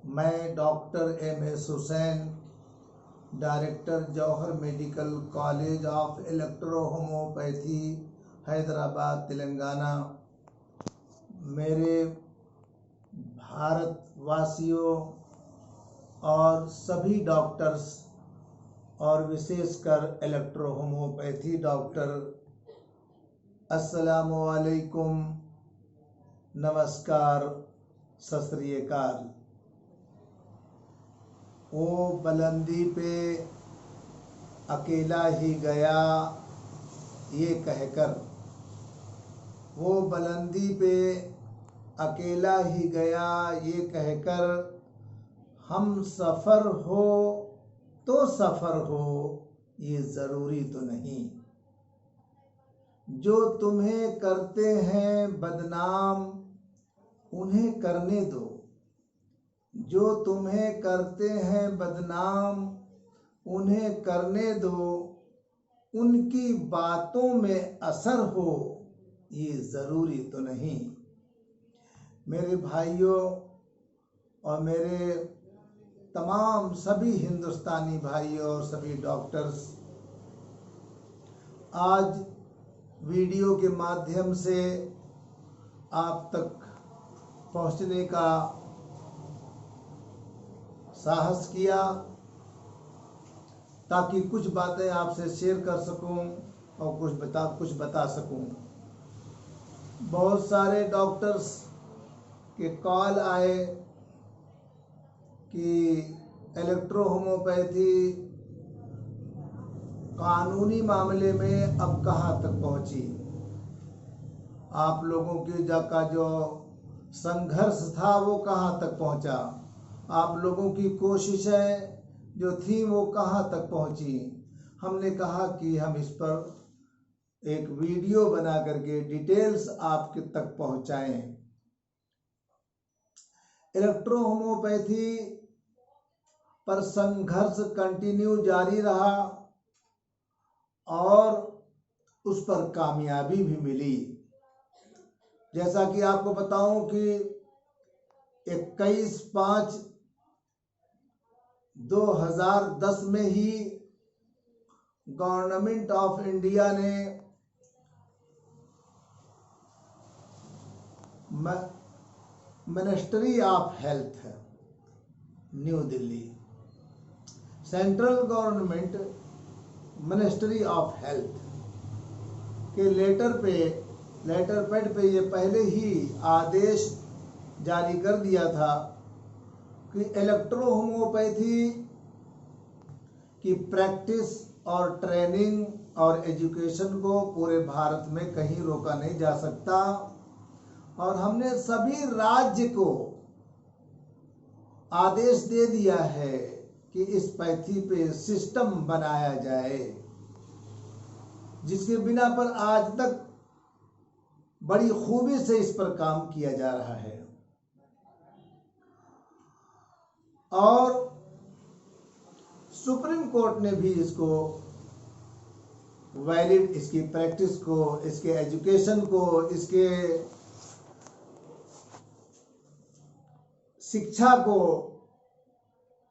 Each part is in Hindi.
मैं doctor M S. Hussain, director Jauhar medical college of electro homoeopathy, Hyderabad, Telangana. मेरे भारतवासियों और सभी डॉक्टर्स और विशेषकर इलेक्ट्रो होम्योपैथी डॉक्टर, अस्सलामु अलैकुम, नमस्कार, सत श्री अकाल। वो बुलंदी पे अकेला ही गया ये कहकर, वो बुलंदी पे अकेला ही गया ये कहकर, हम सफ़र हो तो सफ़र हो ये ज़रूरी तो नहीं। जो तुम्हें करते हैं बदनाम उन्हें करने दो, जो तुम्हें करते हैं बदनाम उन्हें करने दो, उनकी बातों में असर हो ये ज़रूरी तो नहीं। मेरे भाइयों और मेरे तमाम सभी हिंदुस्तानी भाइयों और सभी डॉक्टर्स, आज वीडियो के माध्यम से आप तक पहुंचने का साहस किया ताकि कुछ बातें आपसे शेयर कर सकूं और कुछ बता सकूं। बहुत सारे डॉक्टर्स के कॉल आए कि इलेक्ट्रो होम्योपैथी कानूनी मामले में अब कहाँ तक पहुंची। आप लोगों की का जो संघर्ष था वो कहाँ तक पहुंचा, आप लोगों की कोशिशें जो थी वो कहाँ तक पहुंची। हमने कहा कि हम इस पर एक वीडियो बना करके डिटेल्स आपके तक पहुंचाएं। इलेक्ट्रो होम्योपैथी पर संघर्ष कंटिन्यू जारी रहा और उस पर कामयाबी भी मिली। जैसा कि आपको बताऊं कि 21/5/2010 में ही गवर्नमेंट ऑफ इंडिया ने ministry of health, new Delhi, central government ministry of health के लेटर पैड पे ये पहले ही आदेश जारी कर दिया था कि इलेक्ट्रो होम्योपैथी की प्रैक्टिस और ट्रेनिंग और एजुकेशन को पूरे भारत में कहीं रोका नहीं जा सकता। और हमने सभी राज्य को आदेश दे दिया है कि इस पैथी पे सिस्टम बनाया जाए, जिसके बिना पर आज तक बड़ी खूबी से इस पर काम किया जा रहा है। और सुप्रीम कोर्ट ने भी इसको वैलिड, इसकी प्रैक्टिस को, इसके एजुकेशन को, इसके शिक्षा को,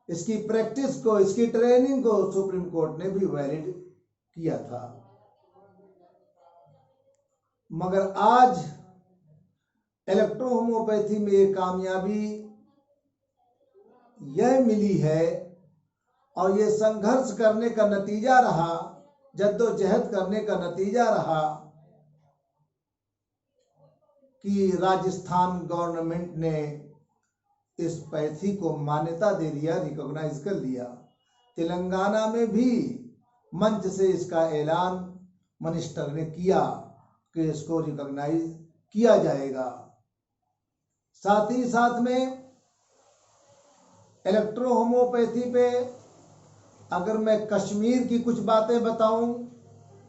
इसकी प्रैक्टिस को, इसकी ट्रेनिंग को सुप्रीम कोर्ट ने भी वैलिड किया था। मगर आज इलेक्ट्रो होम्योपैथी में ये कामयाबी यह मिली है और ये संघर्ष करने का नतीजा रहा, जद्दोजहद करने का नतीजा रहा कि राजस्थान गवर्नमेंट ने इस पैथी को मान्यता दे दिया, रिकॉग्नाइज कर लिया। तेलंगाना में भी मंच से इसका ऐलान मिनिस्टर ने किया कि इसको रिकॉग्नाइज किया जाएगा। साथ ही साथ में इलेक्ट्रो होम्योपैथी पे अगर मैं कश्मीर की कुछ बातें बताऊं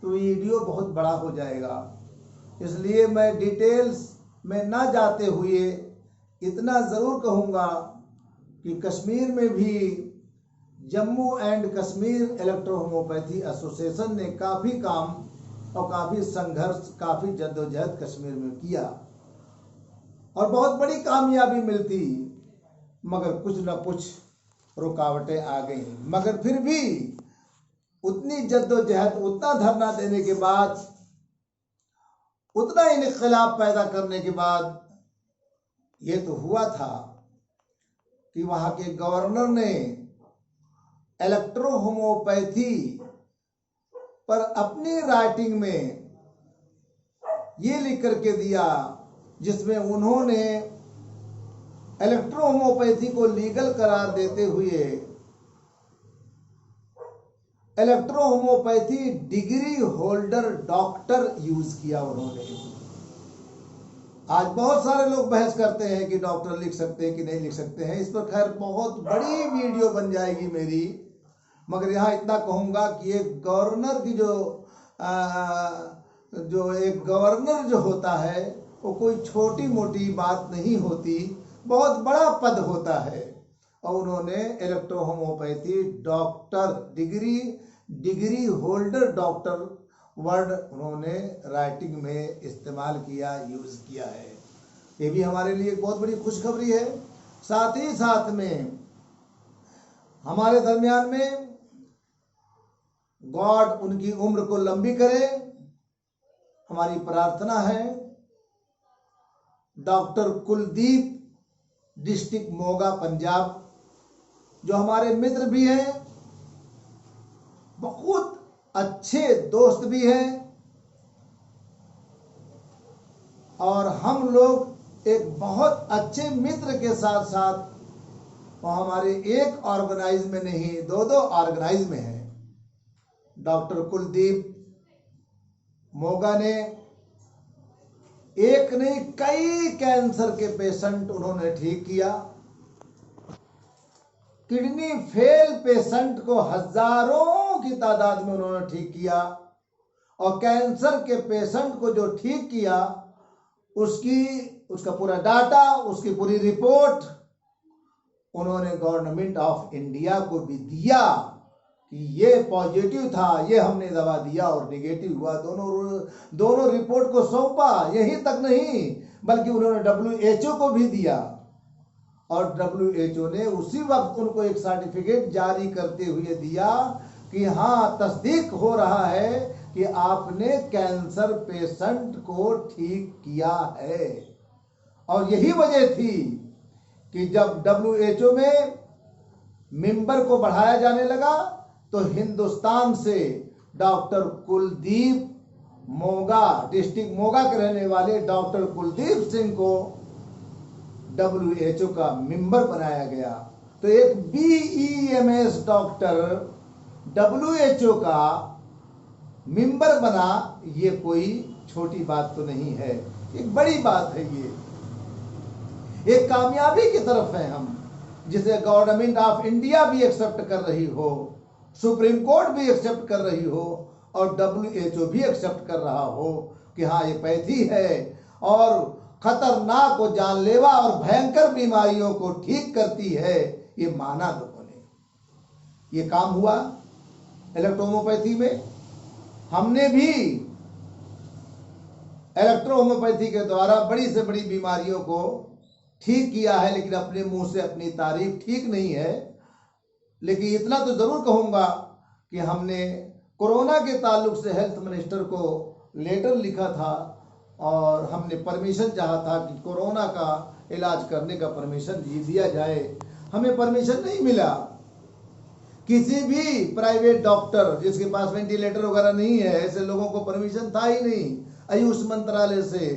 तो वीडियो बहुत बड़ा हो जाएगा, इसलिए मैं डिटेल्स में ना जाते हुए इतना ज़रूर कहूँगा कि कश्मीर में भी Jammu and Kashmir electro homeopathy association ने काफ़ी काम और काफ़ी संघर्ष, काफ़ी जद्दोजहद कश्मीर में किया और बहुत बड़ी कामयाबी मिलती मगर कुछ न कुछ रुकावटें आ गई। मगर फिर भी उतनी जद्दोजहद, उतना धरना देने के बाद, उतना इनकलाब पैदा करने के बाद ये तो हुआ था कि वहाँ के गवर्नर ने इलेक्ट्रो होम्योपैथी पर अपनी राइटिंग में ये लिख करके दिया, जिसमें उन्होंने इलेक्ट्रो होम्योपैथी को लीगल करार देते हुए electro homeopathy degree holder doctor use किया उन्होंने। आज बहुत सारे लोग बहस करते हैं कि डॉक्टर लिख सकते हैं कि नहीं लिख सकते हैं। इस पर खैर बहुत बड़ी वीडियो बन जाएगी मेरी, मगर यहाँ इतना कहूँगा कि एक गवर्नर की जो एक गवर्नर जो होता है वो कोई छोटी मोटी बात नहीं होती, बहुत बड़ा पद होता है। और उन्होंने electro homeopathy doctor degree holder doctor word उन्होंने राइटिंग में इस्तेमाल किया, यूज किया है। ये भी हमारे लिए एक बहुत बड़ी खुशखबरी है। साथ ही साथ में हमारे दरमियान में गॉड उनकी उम्र को लंबी करे, हमारी प्रार्थना है। डॉक्टर कुलदीप, डिस्ट्रिक्ट मोगा, पंजाब, जो हमारे मित्र भी हैं, बहुत अच्छे दोस्त भी हैं, और हम लोग एक बहुत अच्छे मित्र के साथ साथ वो हमारे एक ऑर्गेनाइज में नहीं, दो ऑर्गेनाइज में हैं। डॉक्टर कुलदीप मोगा ने एक नहीं कई कैंसर के पेशेंट उन्होंने ठीक किया। किडनी फेल पेशेंट को हजारों की तादाद में उन्होंने ठीक किया, और कैंसर के पेशेंट को जो ठीक किया उसका पूरा डाटा, उसकी पूरी रिपोर्ट उन्होंने गवर्नमेंट ऑफ इंडिया को भी दिया कि ये पॉजिटिव था, ये हमने दवा दिया, और नेगेटिव हुआ। दोनों रिपोर्ट को सौंपा। यही तक नहीं बल्कि उन्होंने WHO को भी दिया, और WHO ने उसी वक्त उनको एक सर्टिफिकेट जारी करते हुए दिया कि हाँ, तस्दीक हो रहा है कि आपने कैंसर पेशेंट को ठीक किया है। और यही वजह थी कि जब WHO में मेंबर को बढ़ाया जाने लगा तो हिंदुस्तान से डॉक्टर कुलदीप मोगा, डिस्ट्रिक्ट मोगा के रहने वाले डॉक्टर कुलदीप सिंह को WHO का मेंबर बनाया गया। तो एक BEMS डॉक्टर WHO का मेंबर बना, ये कोई छोटी बात तो नहीं है, एक बड़ी बात है। ये एक कामयाबी की तरफ है हम, जिसे गवर्नमेंट ऑफ इंडिया भी एक्सेप्ट कर रही हो, सुप्रीम कोर्ट भी एक्सेप्ट कर रही हो, और WHO भी एक्सेप्ट कर रहा हो कि हाँ, ये पैथी है और खतरनाक और जानलेवा और भयंकर बीमारियों को ठीक करती है। ये माना लोगों ने। ये काम हुआ इलेक्ट्रो होम्योपैथी में। हमने भी इलेक्ट्रो होम्योपैथी के द्वारा बड़ी से बड़ी बीमारियों को ठीक किया है, लेकिन अपने मुंह से अपनी तारीफ ठीक नहीं है। लेकिन इतना तो जरूर कहूंगा कि हमने कोरोना के ताल्लुक से हेल्थ मिनिस्टर को लेटर लिखा था, और हमने परमिशन चाहा था कि कोरोना का इलाज करने का परमिशन दिया जाए। हमें परमिशन नहीं मिला। किसी भी प्राइवेट डॉक्टर जिसके पास वेंटिलेटर वगैरह नहीं है, ऐसे लोगों को परमिशन था ही नहीं। आयुष मंत्रालय से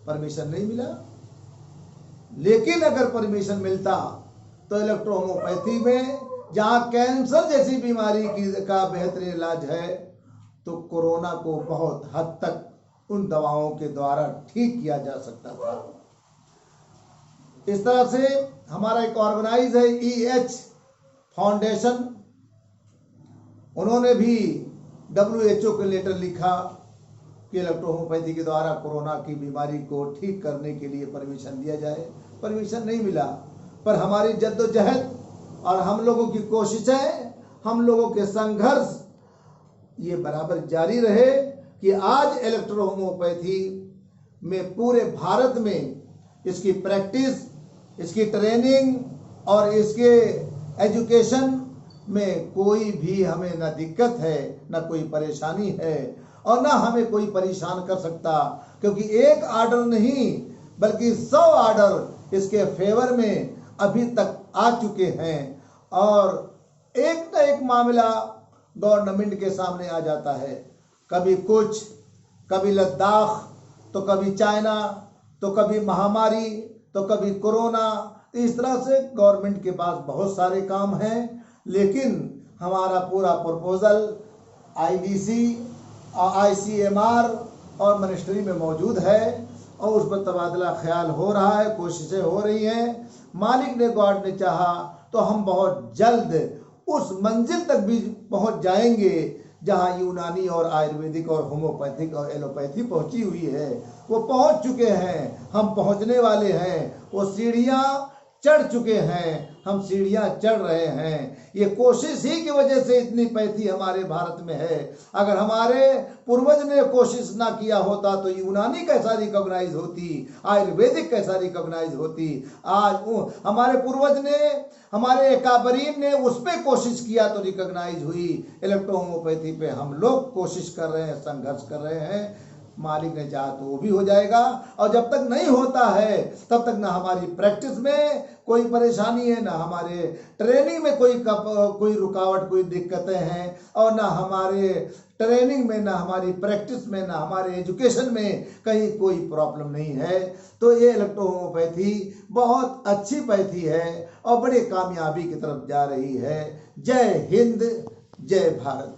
परमिशन नहीं मिला। लेकिन अगर परमिशन मिलता तो इलेक्ट्रो होम्योपैथी में, जहां कैंसर जैसी बीमारी का बेहतरीन इलाज है, तो कोरोना को बहुत हद तक उन दवाओं के द्वारा ठीक किया जा सकता था। इस तरह से हमारा एक ऑर्गेनाइज है EH फाउंडेशन, उन्होंने भी WHO को लेटर लिखा कि इलेक्ट्रो होम्योपैथी के द्वारा कोरोना की बीमारी को ठीक करने के लिए परमिशन दिया जाए। परमिशन नहीं मिला, पर हमारी जद्दोजहद और हम लोगों की कोशिशें, हम लोगों के संघर्ष ये बराबर जारी रहे कि आज इलेक्ट्रो होम्योपैथी में पूरे भारत में इसकी प्रैक्टिस, इसकी ट्रेनिंग और इसके एजुकेशन में कोई भी हमें ना दिक्कत है, ना कोई परेशानी है, और ना हमें कोई परेशान कर सकता, क्योंकि एक आर्डर नहीं बल्कि 100 आर्डर इसके फेवर में अभी तक आ चुके हैं। और एक न एक मामला गवर्नमेंट के सामने आ जाता है, कभी कुछ, कभी लद्दाख, तो कभी चाइना, तो कभी महामारी, तो कभी कोरोना। इस तरह से गवर्नमेंट के पास बहुत सारे काम हैं, लेकिन हमारा पूरा प्रपोजल आईडीसी, आईसीएमआर और मिनिस्ट्री में मौजूद है और उस पर तबादला ख्याल हो रहा है, कोशिशें हो रही हैं। मालिक ने, गॉड ने चाहा तो हम बहुत जल्द उस मंजिल तक भी पहुंच जाएंगे जहां यूनानी और आयुर्वेदिक और होम्योपैथिक और एलोपैथी पहुंची हुई है। वो पहुंच चुके हैं, हम पहुंचने वाले हैं। वो सीढ़ियां चढ़ चुके हैं, हम सीढ़ियां चढ़ रहे हैं। ये कोशिश ही की वजह से इतनी पैथी हमारे भारत में है। अगर हमारे पूर्वज ने कोशिश ना किया होता तो यूनानी कैसा रिकॉग्नाइज होती, आयुर्वेदिक कैसा रिकॉग्नाइज होती। आज हमारे पूर्वज ने, हमारे एकाबरीन ने उस पर कोशिश किया तो रिकॉग्नाइज हुई। इलेक्ट्रोहोम्योपैथी पे हम लोग कोशिश कर रहे हैं, संघर्ष कर रहे हैं। मालिक ने चाहा तो वो भी हो जाएगा। और जब तक नहीं होता है तब तक ना हमारी प्रैक्टिस में कोई परेशानी है, ना हमारे ट्रेनिंग में कोई रुकावट, कोई दिक्कतें हैं, और ना हमारे ट्रेनिंग में, ना हमारी प्रैक्टिस में, ना हमारे एजुकेशन में कहीं कोई प्रॉब्लम नहीं है। तो ये इलेक्ट्रोहोम्योपैथी बहुत अच्छी पैथी है और बड़ी कामयाबी की तरफ जा रही है। जय हिंद, जय भारत।